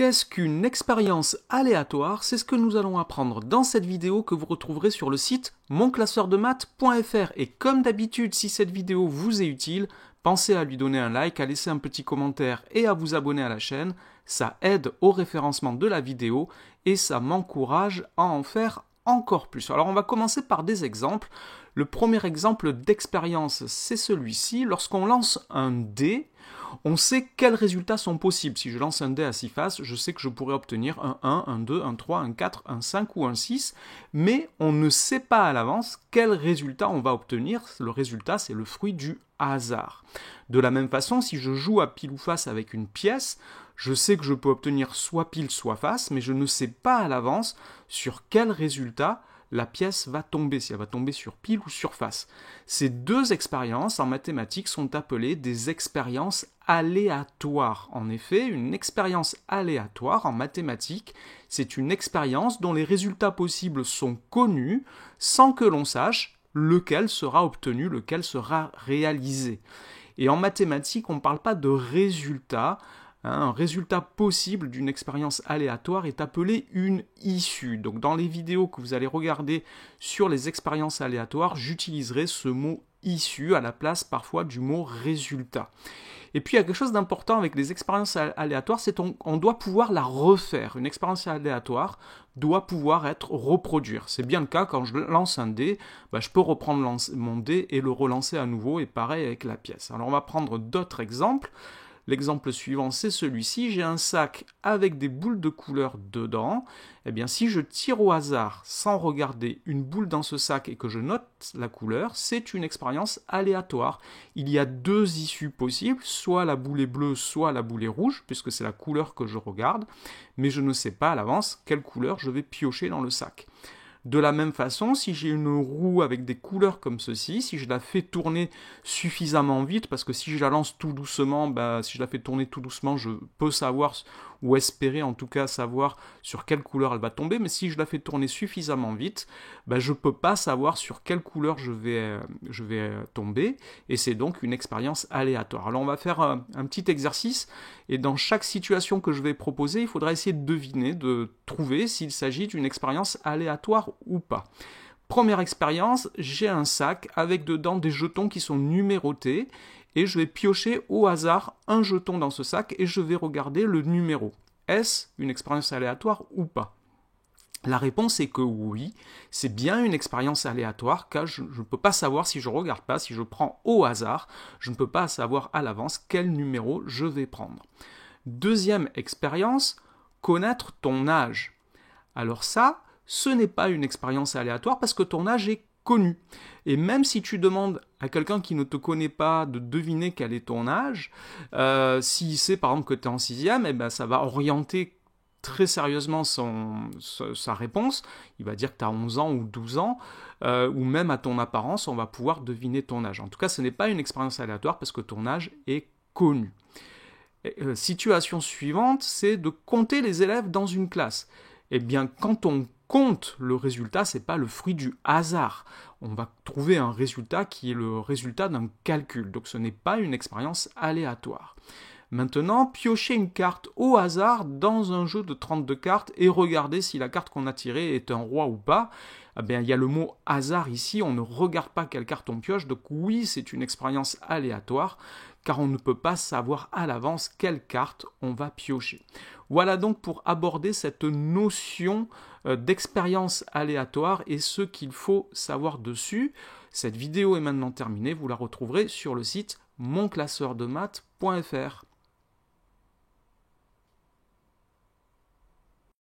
Qu'est-ce qu'une expérience aléatoire? C'est ce que nous allons apprendre dans cette vidéo que vous retrouverez sur le site monclasseurdemaths.fr. Et comme d'habitude, si cette vidéo vous est utile, pensez à lui donner un like, à laisser un petit commentaire et à vous abonner à la chaîne. Ça aide au référencement de la vidéo et ça m'encourage à en faire encore plus. Alors on va commencer par des exemples. Le premier exemple d'expérience, c'est celui-ci. Lorsqu'on lance un dé, on sait quels résultats sont possibles. Si je lance un dé à 6 faces, je sais que je pourrais obtenir un 1, un 2, un 3, un 4, un 5 ou un 6, mais on ne sait pas à l'avance quel résultat on va obtenir. Le résultat, c'est le fruit du hasard. De la même façon, si je joue à pile ou face avec une pièce, je sais que je peux obtenir soit pile, soit face, mais je ne sais pas à l'avance sur quel résultat la pièce va tomber, si elle va tomber sur pile ou sur face. Ces deux expériences en mathématiques sont appelées des expériences aléatoires. En effet, une expérience aléatoire en mathématiques, c'est une expérience dont les résultats possibles sont connus sans que l'on sache lequel sera obtenu, lequel sera réalisé. Et en mathématiques, on ne parle pas de résultats. Un résultat possible d'une expérience aléatoire est appelé une issue. Donc dans les vidéos que vous allez regarder sur les expériences aléatoires, j'utiliserai ce mot issue à la place parfois du mot résultat. Et puis il y a quelque chose d'important avec les expériences aléatoires, c'est qu'on doit pouvoir la refaire. Une expérience aléatoire doit pouvoir être reproduite. C'est bien le cas quand je lance un dé, je peux reprendre mon dé et le relancer à nouveau, et pareil avec la pièce. Alors on va prendre d'autres exemples. L'exemple suivant, c'est celui-ci. J'ai un sac avec des boules de couleur dedans. Eh bien, si je tire au hasard sans regarder une boule dans ce sac et que je note la couleur, c'est une expérience aléatoire. Il y a deux issues possibles, soit la boule est bleue, soit la boule est rouge, puisque c'est la couleur que je regarde, mais je ne sais pas à l'avance quelle couleur je vais piocher dans le sac. De la même façon, si j'ai une roue avec des couleurs comme ceci, si je la fais tourner suffisamment vite, parce que si je la lance tout doucement, si je la fais tourner tout doucement, je peux savoir, ou espérer en tout cas savoir sur quelle couleur elle va tomber, mais si je la fais tourner suffisamment vite, je ne peux pas savoir sur quelle couleur je vais tomber, et c'est donc une expérience aléatoire. Alors on va faire un petit exercice, et dans chaque situation que je vais proposer, il faudra essayer de deviner, de trouver s'il s'agit d'une expérience aléatoire ou pas. Première expérience, j'ai un sac avec dedans des jetons qui sont numérotés et je vais piocher au hasard un jeton dans ce sac et je vais regarder le numéro. Est-ce une expérience aléatoire ou pas? La réponse est que oui, c'est bien une expérience aléatoire car je ne peux pas savoir si je ne regarde pas, si je prends au hasard, je ne peux pas savoir à l'avance quel numéro je vais prendre. Deuxième expérience, connaître ton âge. Alors ça, ce n'est pas une expérience aléatoire parce que ton âge est connu. Et même si tu demandes à quelqu'un qui ne te connaît pas de deviner quel est ton âge, s'il sait par exemple que tu es en 6e, ça va orienter très sérieusement sa réponse. Il va dire que tu as 11 ans ou 12 ans, ou même à ton apparence, on va pouvoir deviner ton âge. En tout cas, ce n'est pas une expérience aléatoire parce que ton âge est connu. Situation suivante, c'est de compter les élèves dans une classe. Eh bien, quand on compte le résultat, ce n'est pas le fruit du hasard. On va trouver un résultat qui est le résultat d'un calcul. Donc ce n'est pas une expérience aléatoire. Maintenant, piochez une carte au hasard dans un jeu de 32 cartes et regardez si la carte qu'on a tirée est un roi ou pas. Eh bien, il y a le mot hasard ici, on ne regarde pas quelle carte on pioche, donc oui, c'est une expérience aléatoire, car on ne peut pas savoir à l'avance quelle carte on va piocher. Voilà donc pour aborder cette notion d'expérience aléatoire et ce qu'il faut savoir dessus. Cette vidéo est maintenant terminée, vous la retrouverez sur le site monclasseurdemaths.fr.